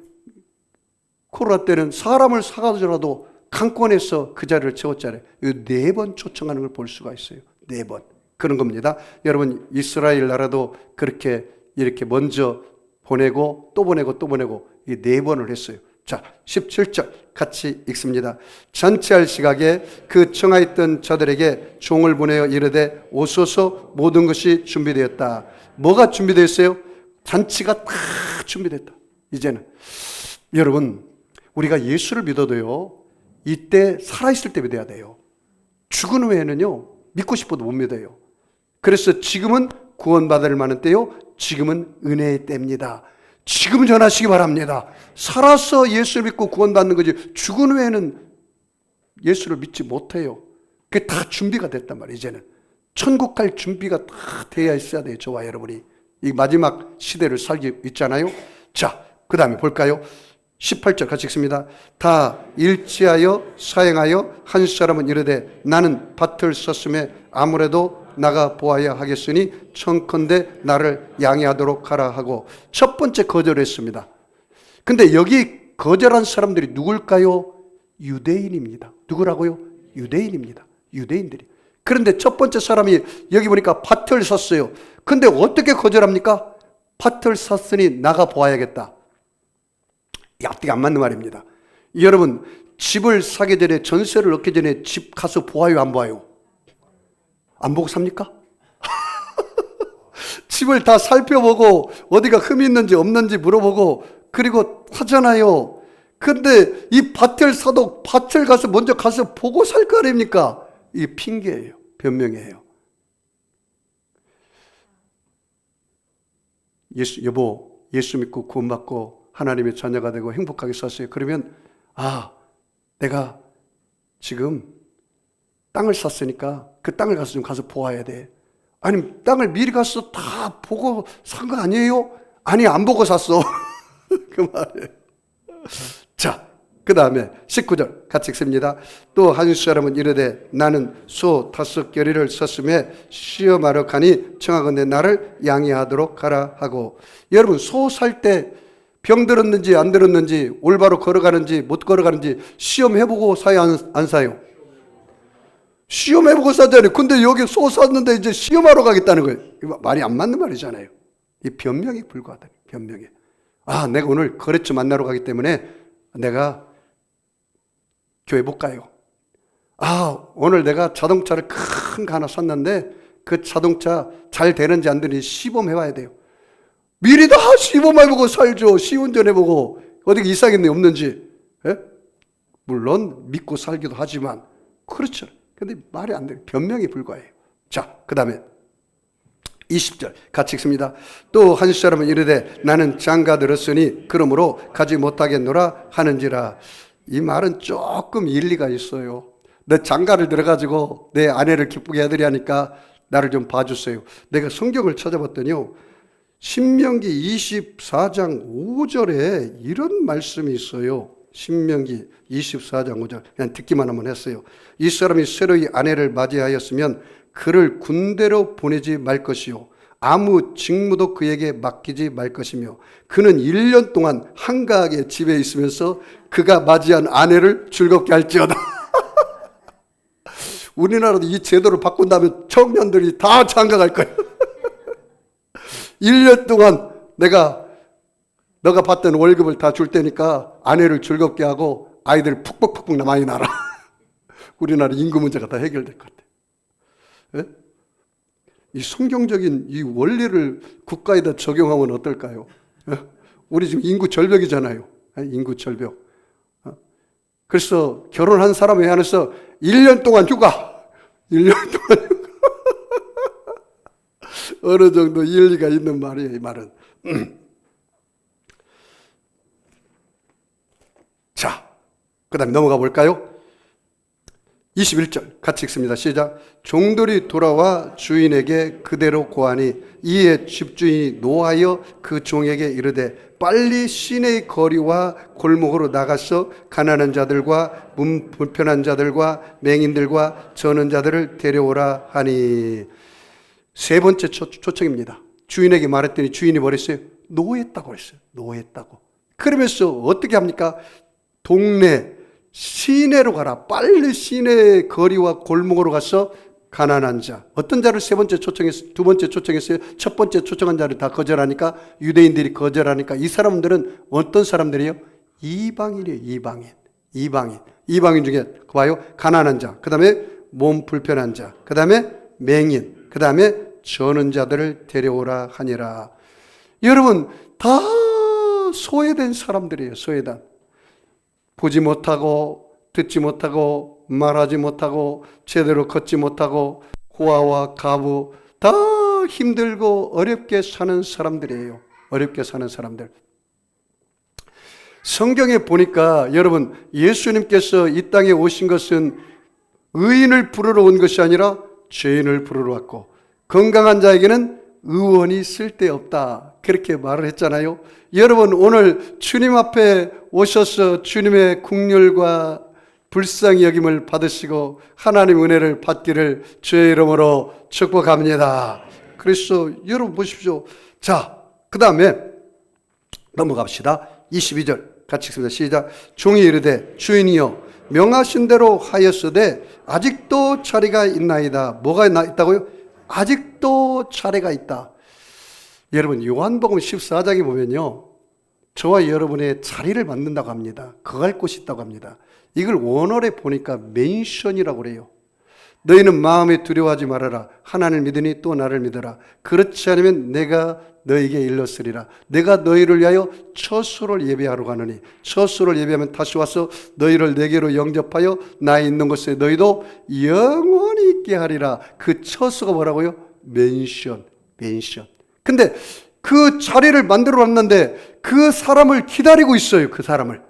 코로나 때는 사람을 사가지고라도 강권해서 그 자리를 채웠잖아요. 4번 초청하는 걸 볼 수가 있어요. 4번. 그런 겁니다. 여러분, 이스라엘 나라도 그렇게 이렇게 먼저 보내고 또 보내고 또 보내고 이 4번을 했어요. 자, 17절 같이 읽습니다. 잔치할 시각에 그 청하였던 자들에게 종을 보내어 이르되 오소서 모든 것이 준비되었다. 뭐가 준비되었어요? 잔치가 다 준비됐다. 이제는 여러분, 우리가 예수를 믿어도요, 이때 살아있을 때 믿어야 돼요. 죽은 후에는요, 믿고 싶어도 못 믿어요. 그래서 지금은 구원받을 만한 때요, 지금은 은혜의 때입니다. 지금 전하시기 바랍니다. 살아서 예수를 믿고 구원받는 거지, 죽은 후에는 예수를 믿지 못해요. 그게 다 준비가 됐단 말이에요. 이제는 천국 갈 준비가 다 되어 있어야 돼요. 저와 여러분이 이 마지막 시대를 살고 있잖아요. 자, 그 다음에 볼까요? 18절 같이 읽습니다. 다 일치하여 사행하여 한 사람은 이르되 나는 밭을 썼음에 아무래도 나가 보아야 하겠으니 청컨대 나를 양해하도록 하라 하고, 첫 번째 거절했습니다. 근데 여기 거절한 사람들이 누굴까요? 유대인입니다. 누구라고요? 유대인입니다. 유대인들이. 그런데 첫 번째 사람이 여기 보니까 밭을 샀어요. 근데 어떻게 거절합니까? 밭을 샀으니 나가 보아야겠다. 앞뒤가 안 맞는 말입니다. 여러분, 집을 사기 전에, 전세를 얻기 전에 집 가서 보아요, 안 보아요? 안 보고 삽니까? 집을 다 살펴보고 어디가 흠이 있는지 없는지 물어보고 그리고 하잖아요. 근데 이 밭을 사도 밭을 가서 먼저 가서 보고 살 거 아닙니까? 이게 핑계예요. 변명이에요. 여보, 예수 믿고 구원받고 하나님의 자녀가 되고 행복하게 살았어요. 그러면 내가 지금 땅을 샀으니까 그 땅을 가서 좀 가서 보아야 돼. 아니, 땅을 미리 가서 다 보고 산 거 아니에요? 아니, 안 보고 샀어. 그 말이에요. 자, 그 다음에 19절 같이 읽습니다. 또 한 사람은 이르되 나는 소 5겨리를 샀음에 시험하러 가니 청하건대 나를 양해하도록 하라 하고, 여러분, 소 살 때 병 들었는지 안 들었는지, 올바로 걸어가는지 못 걸어가는지 시험해보고 사요, 안 사요? 시험해보고 사잖아요. 근데 여기 소 샀는데 이제 시험하러 가겠다는 거예요. 이거 말이 안 맞는 말이잖아요. 이 변명에 불과하다. 변명에. 내가 오늘 거래처 만나러 가기 때문에 내가 교회 못 가요. 오늘 내가 자동차를 큰 거 하나 샀는데 그 자동차 잘 되는지 안 되는지 시범해봐야 돼요. 미리 다 시범해보고 살죠. 시운전해보고 어디 이상했네 없는지. 예? 물론 믿고 살기도 하지만 그렇죠. 근데 말이 안 돼요. 변명에 불과해요. 자, 그 다음에 20절 같이 읽습니다. 또 한 사람은 이르되 나는 장가 들었으니 그러므로 가지 못하겠노라 하는지라. 이 말은 조금 일리가 있어요. 내 장가를 들어가지고 내 아내를 기쁘게 해드려 하니까 나를 좀 봐주세요. 내가 성경을 찾아봤더니요, 신명기 24장 5절에 이런 말씀이 있어요. 신명기 24장 5절 그냥 듣기만 한번 했어요. 이 사람이 새로이 아내를 맞이하였으면 그를 군대로 보내지 말 것이요 아무 직무도 그에게 맡기지 말 것이며 그는 1년 동안 한가하게 집에 있으면서 그가 맞이한 아내를 즐겁게 할지어다. 우리나라도 이 제도를 바꾼다면 청년들이 다 장가갈 거예요. 1년 동안 너가 받던 월급을 다 줄 테니까 아내를 즐겁게 하고 아이들 푹푹푹푹 많이 낳아라. 우리나라 인구 문제가 다 해결될 것 같아요. 네? 이 성경적인 이 원리를 국가에다 적용하면 어떨까요? 우리 지금 인구 절벽이잖아요. 인구 절벽. 그래서 결혼한 사람에 한해서 1년 동안 휴가. 1년 동안 휴가. 어느 정도 일리가 있는 말이에요, 이 말은. 자, 그 다음에 넘어가 볼까요? 21절 같이 읽습니다. 시작. 종들이 돌아와 주인에게 그대로 고하니 이에 집주인이 노하여 그 종에게 이르되 빨리 시내의 거리와 골목으로 나가서 가난한 자들과 몸 불편한 자들과 맹인들과 저는 자들을 데려오라 하니. 세 번째 초청입니다. 주인에게 말했더니 주인이 뭐랬어요? 노했다고 했어요. 노했다고. 그러면서 어떻게 합니까? 동네 시내로 가라. 빨리 시내 거리와 골목으로 가서 가난한 자. 어떤 자를 세 번째 초청했어요? 두 번째 초청했어요? 첫 번째 초청한 자를 다 거절하니까, 유대인들이 거절하니까 이 사람들은 어떤 사람들이에요? 이방인이에요. 이방인 중에 봐요. 가난한 자, 그 다음에 몸 불편한 자, 그 다음에 맹인, 그 다음에 저는 자들을 데려오라 하니라. 여러분 다 소외된 사람들이에요. 소외단. 보지 못하고 듣지 못하고 말하지 못하고 제대로 걷지 못하고 고아와 가부 다 힘들고 어렵게 사는 사람들이에요. 어렵게 사는 사람들. 성경에 보니까 여러분 예수님께서 이 땅에 오신 것은 의인을 부르러 온 것이 아니라 죄인을 부르러 왔고 건강한 자에게는 의원이 쓸데없다 그렇게 말을 했잖아요. 여러분 오늘 주님 앞에 오셔서 주님의 긍휼과 불쌍히 여김을 받으시고 하나님 은혜를 받기를 주의 이름으로 축복합니다. 그래서 여러분 보십시오. 자, 그 다음에 넘어갑시다. 22절 같이 읽습니다. 시작. 종이 이르되 주인이여 명하신 대로 하였으되 아직도 차례가 있나이다. 뭐가 있다고요? 아직도 차례가 있다. 여러분 요한복음 14장에 보면요, 저와 여러분의 자리를 만든다고 합니다. 거할 곳이 있다고 합니다. 이걸 원어에 보니까 맨션이라고 그래요. 너희는 마음에 두려워하지 말아라. 하나님을 믿으니 또 나를 믿어라. 그렇지 않으면 내가 너희에게 일렀으리라. 내가 너희를 위하여 처소를 예배하러 가느니 처소를 예배하면 다시 와서 너희를 내게로 영접하여 나 있는 곳에 너희도 영원히 있게 하리라. 그 처소가 뭐라고요? 맨션. 근데 그 자리를 만들어 놨는데 그 사람을 기다리고 있어요. 그 사람을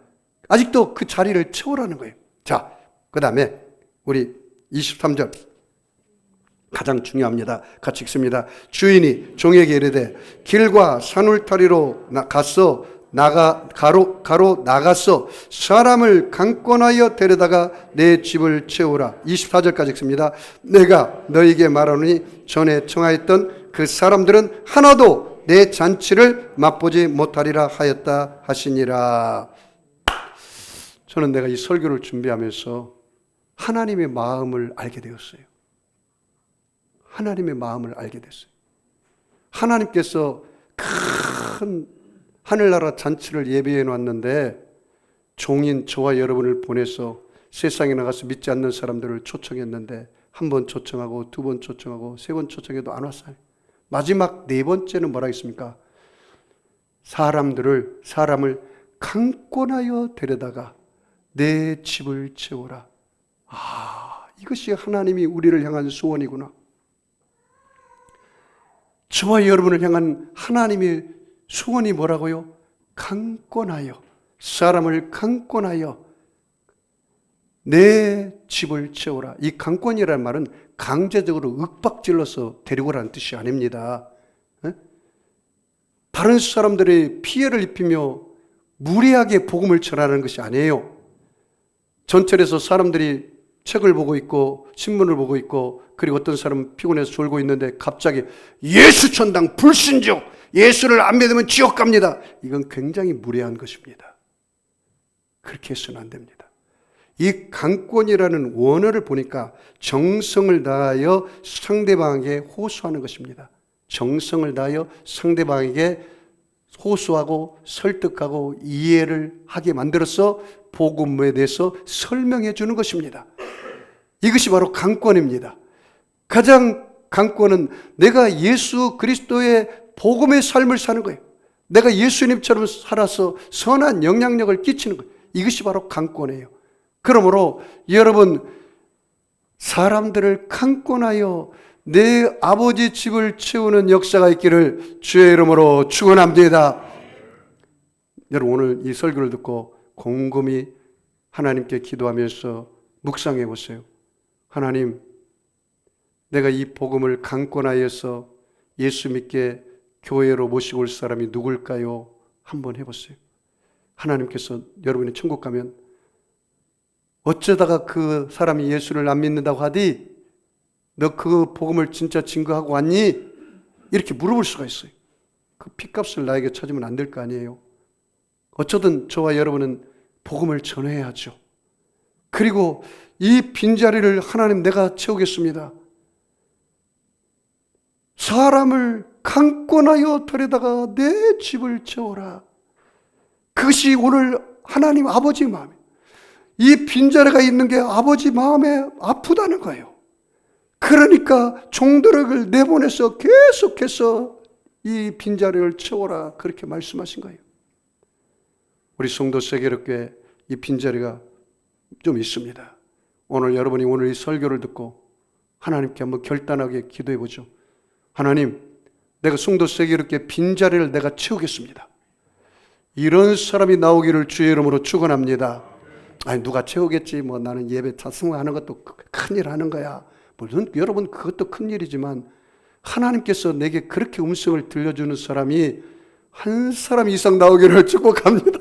아직도 그 자리를 채우라는 거예요. 자, 그 다음에 우리 23절 가장 중요합니다. 같이 읽습니다. 주인이 종에게 이르되 길과 산울타리로 가서 나가서 사람을 강권하여 데려다가 내 집을 채우라. 24절까지 읽습니다. 내가 너에게 말하노니 전에 청하였던 그 사람들은 하나도 내 잔치를 맛보지 못하리라 하였다 하시니라. 저는 내가 이 설교를 준비하면서 하나님의 마음을 알게 되었어요. 하나님의 마음을 알게 됐어요. 하나님께서 큰 하늘나라 잔치를 예비해 놨는데 종인 저와 여러분을 보내서 세상에 나가서 믿지 않는 사람들을 초청했는데 한 번 초청하고 두 번 초청하고 세 번 초청해도 안 왔어요. 마지막 네 번째는 뭐라 했습니까? 사람을 강권하여 데려다가 내 집을 채우라. 이것이 하나님이 우리를 향한 소원이구나. 저와 여러분을 향한 하나님의 소원이 뭐라고요? 강권하여, 사람을 강권하여 내 집을 채우라. 이 강권이라는 말은 강제적으로 윽박질러서 데리고 오라는 뜻이 아닙니다. 다른 사람들의 피해를 입히며 무리하게 복음을 전하는 것이 아니에요. 전철에서 사람들이 책을 보고 있고 신문을 보고 있고, 그리고 어떤 사람은 피곤해서 졸고 있는데 갑자기 예수 천당 불신족, 예수를 안 믿으면 지옥 갑니다. 이건 굉장히 무례한 것입니다. 그렇게 해서는 안 됩니다. 이 강권이라는 원어를 보니까 정성을 다하여 상대방에게 호소하는 것입니다. 정성을 다하여 상대방에게 호소하고 설득하고 이해를 하게 만들어서 복음에 대해서 설명해 주는 것입니다. 이것이 바로 강권입니다. 가장 강권은 내가 예수 그리스도의 복음의 삶을 사는 거예요. 내가 예수님처럼 살아서 선한 영향력을 끼치는 거예요. 이것이 바로 강권이에요. 그러므로 여러분, 사람들을 강권하여 내 아버지 집을 채우는 역사가 있기를 주의 이름으로 축원합니다. 여러분, 오늘 이 설교를 듣고 곰곰이 하나님께 기도하면서 묵상해 보세요. 하나님, 내가 이 복음을 강권하여서 예수 믿게 교회로 모시고 올 사람이 누굴까요? 한번 해보세요. 하나님께서 여러분이 천국 가면 어쩌다가 그 사람이 예수를 안 믿는다고 하디 너 그 복음을 진짜 증거하고 왔니? 이렇게 물어볼 수가 있어요. 그 핏값을 나에게 찾으면 안 될 거 아니에요. 어쩌든 저와 여러분은 복음을 전해야죠. 그리고 이 빈자리를 하나님 내가 채우겠습니다. 사람을 강권하여 데려다가 내 집을 채워라. 그것이 오늘 하나님 아버지 마음이에요. 이 빈자리가 있는 게 아버지 마음에 아프다는 거예요. 그러니까 종들을 내보내서 계속해서 이 빈자리를 채워라, 그렇게 말씀하신 거예요. 우리 성도 세계롭게 이 빈자리가 좀 있습니다. 오늘 여러분이 오늘 이 설교를 듣고 하나님께 한번 결단하게 기도해 보죠. 하나님, 내가 성도 세계롭게 빈자리를 내가 채우겠습니다. 이런 사람이 나오기를 주의 이름으로 축원합니다. 아니, 누가 채우겠지, 뭐 나는 예배 찬송하는 것도 큰일 하는 거야. 물론 여러분 그것도 큰일이지만 하나님께서 내게 그렇게 음성을 들려주는 사람이 한 사람 이상 나오기를 축복합니다.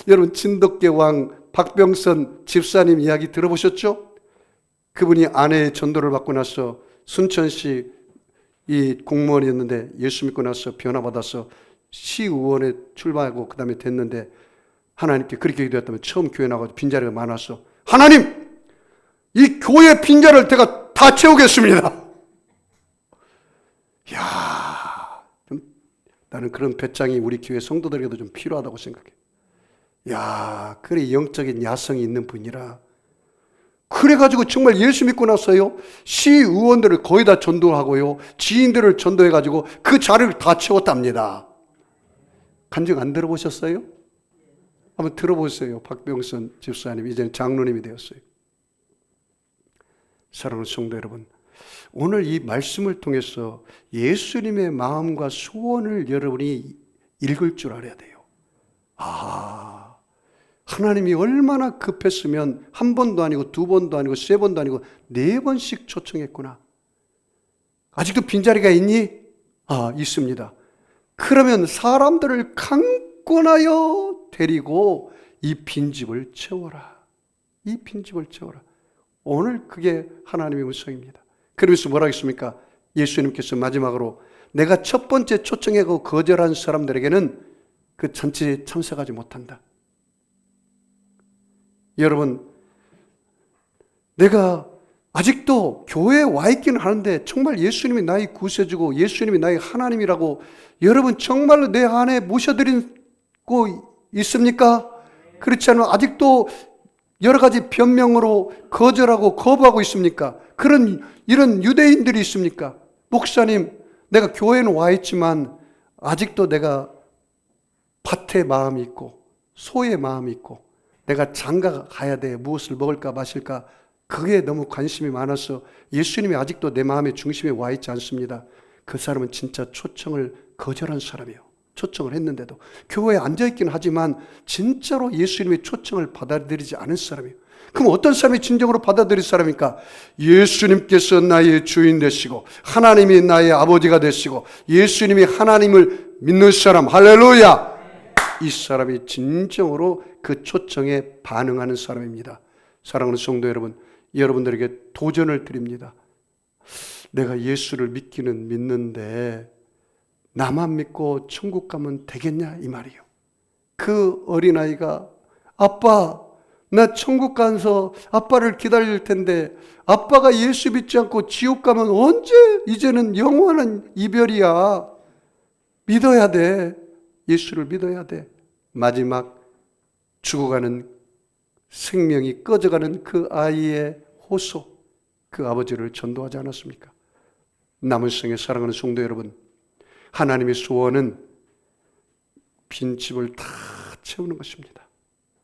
여러분, 진돗개 왕 박병선 집사님 이야기 들어보셨죠? 그분이 아내의 전도를 받고 나서 순천시 이 공무원이었는데 예수 믿고 나서 변화받아서 시의원에 출마하고 그 다음에 됐는데, 하나님께 그렇게 기도했다면 처음 교회 나가서 빈자리가 많아서 하나님, 이 교회 빈자리를 제가 다 채우겠습니다. 이야, 나는 그런 배짱이 우리 교회 성도들에게도 좀 필요하다고 생각해. 야, 그래 영적인 야성이 있는 분이라. 그래가지고 정말 예수 믿고 나서요, 시의원들을 거의 다 전도하고요, 지인들을 전도해가지고 그 자리를 다 채웠답니다. 간증 안 들어보셨어요? 한번 들어보세요. 박병선 집사님, 이제는 장로님이 되었어요. 사랑하는 성도 여러분, 오늘 이 말씀을 통해서 예수님의 마음과 소원을 여러분이 읽을 줄 알아야 돼요. 아, 하나님이 얼마나 급했으면 한 번도 아니고 두 번도 아니고 세 번도 아니고 네 번씩 초청했구나. 아직도 빈자리가 있니? 아, 있습니다. 그러면 사람들을 강권하여 데리고 이 빈집을 채워라. 이 빈집을 채워라. 오늘 그게 하나님의 음성입니다. 그러면서 뭐라 했습니까? 예수님께서 마지막으로 내가 첫 번째 초청하고 거절한 사람들에게는 그 잔치에 참석하지 못한다. 여러분, 내가 아직도 교회에 와 있기는 하는데 정말 예수님이 나의 구세주고 예수님이 나의 하나님이라고 여러분 정말로 내 안에 모셔드리고 있습니까? 그렇지 않으면 아직도 여러 가지 변명으로 거절하고 거부하고 있습니까? 이런 유대인들이 있습니까? 목사님, 내가 교회는 와 있지만 아직도 내가 밭에 마음이 있고 소의 마음이 있고 내가 장가 가야 돼. 무엇을 먹을까 마실까? 그게 너무 관심이 많아서 예수님이 아직도 내 마음의 중심에 와 있지 않습니다. 그 사람은 진짜 초청을 거절한 사람이에요. 초청을 했는데도 교회에 앉아있긴 하지만 진짜로 예수님의 초청을 받아들이지 않은 사람이에요. 그럼 어떤 사람이 진정으로 받아들일 사람입니까? 예수님께서 나의 주인 되시고 하나님이 나의 아버지가 되시고 예수님이 하나님을 믿는 사람, 할렐루야! 이 사람이 진정으로 그 초청에 반응하는 사람입니다. 사랑하는 성도 여러분, 여러분들에게 도전을 드립니다. 내가 예수를 믿기는 믿는데 나만 믿고 천국 가면 되겠냐 이 말이에요. 그 어린아이가 아빠, 나 천국 가서 아빠를 기다릴 텐데 아빠가 예수 믿지 않고 지옥 가면 언제? 이제는 영원한 이별이야. 믿어야 돼. 예수를 믿어야 돼. 마지막 죽어가는 생명이 꺼져가는 그 아이의 호소, 그 아버지를 전도하지 않았습니까? 남은 생에 사랑하는 성도 여러분, 하나님의 소원은 빈집을 다 채우는 것입니다.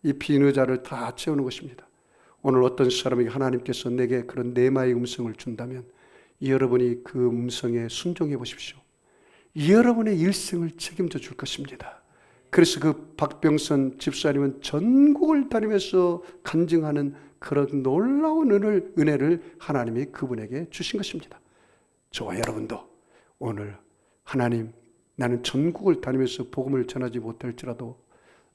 이 빈 의자를 다 채우는 것입니다. 오늘 어떤 사람에게 하나님께서 내게 그런 네마의 음성을 준다면 여러분이 그 음성에 순종해 보십시오. 여러분의 일생을 책임져 줄 것입니다. 그래서 그 박병선 집사님은 전국을 다니면서 간증하는 그런 놀라운 은혜를 하나님이 그분에게 주신 것입니다. 저와 여러분도 오늘 하나님, 나는 전국을 다니면서 복음을 전하지 못할지라도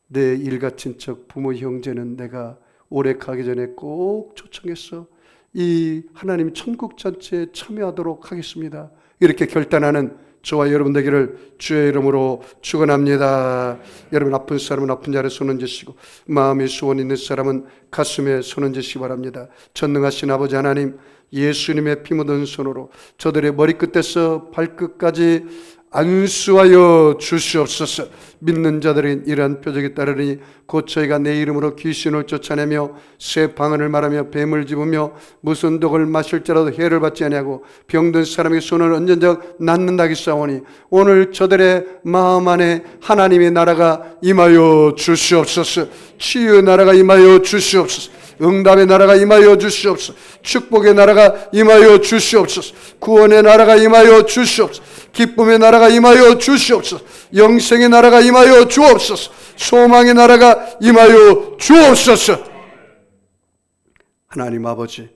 내 일가 친척 부모 형제는 내가 올해 가기 전에 꼭 초청해서 이 하나님 천국 잔치에 참여하도록 하겠습니다. 이렇게 결단하는 저와 여러분 되기를 주의 이름으로 축원합니다. 여러분, 아픈 사람은 아픈 자리에 손 얹으시고 마음의 소원 있는 사람은 가슴에 손 얹으시기 바랍니다. 전능하신 아버지 하나님, 예수님의 피 묻은 손으로 저들의 머리끝에서 발끝까지 안수하여 주시옵소서. 믿는 자들은 이러한 표적에 따르니 곧 저희가 내 이름으로 귀신을 쫓아내며 새 방언을 말하며 뱀을 집으며 무슨 독을 마실지라도 해를 받지 아니하고 병든 사람의 손을 얹은 적 낫는다기싸우니 오늘 저들의 마음 안에 하나님의 나라가 임하여 주시옵소서. 치유의 나라가 임하여 주시옵소서. 응답의 나라가 임하여 주시옵소서. 축복의 나라가 임하여 주시옵소서. 구원의 나라가 임하여 주시옵소서. 기쁨의 나라가 임하여 주시옵소서. 영생의 나라가 임하여 주옵소서. 소망의 나라가 임하여 주옵소서. 하나님 아버지,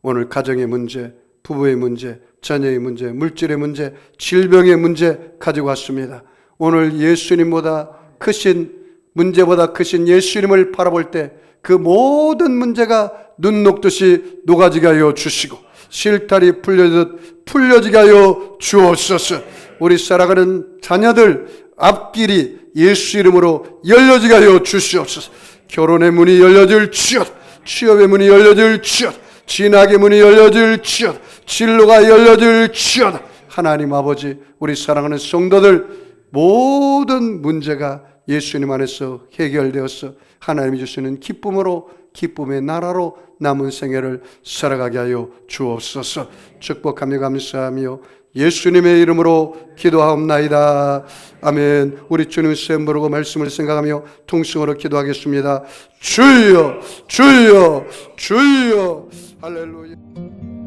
오늘 가정의 문제, 부부의 문제, 자녀의 문제, 물질의 문제, 질병의 문제 가지고 왔습니다. 오늘 예수님보다 크신, 문제보다 크신 예수님을 바라볼 때 그 모든 문제가 눈 녹듯이 녹아지게 하여 주시고 실타리 풀려듯 풀려지게 하여 주옵소서. 우리 살아가는 자녀들 앞길이 예수 이름으로 열려지게 하여 주시옵소서. 결혼의 문이 열려질지어다. 취업의 문이 열려질지어다. 진학의 문이 열려질지어다. 진로가 열려질지어다. 하나님 아버지, 우리 사랑하는 성도들 모든 문제가 예수님 안에서 해결되어서 하나님이 주시는 기쁨으로, 기쁨의 나라로 남은 생애를 살아가게 하여 주옵소서. 축복하며 감사하며 예수님의 이름으로 기도하옵나이다. 아멘. 우리 주님 셈 부르고 말씀을 생각하며 통성으로 기도하겠습니다. 주여, 주여, 주여. 할렐루야.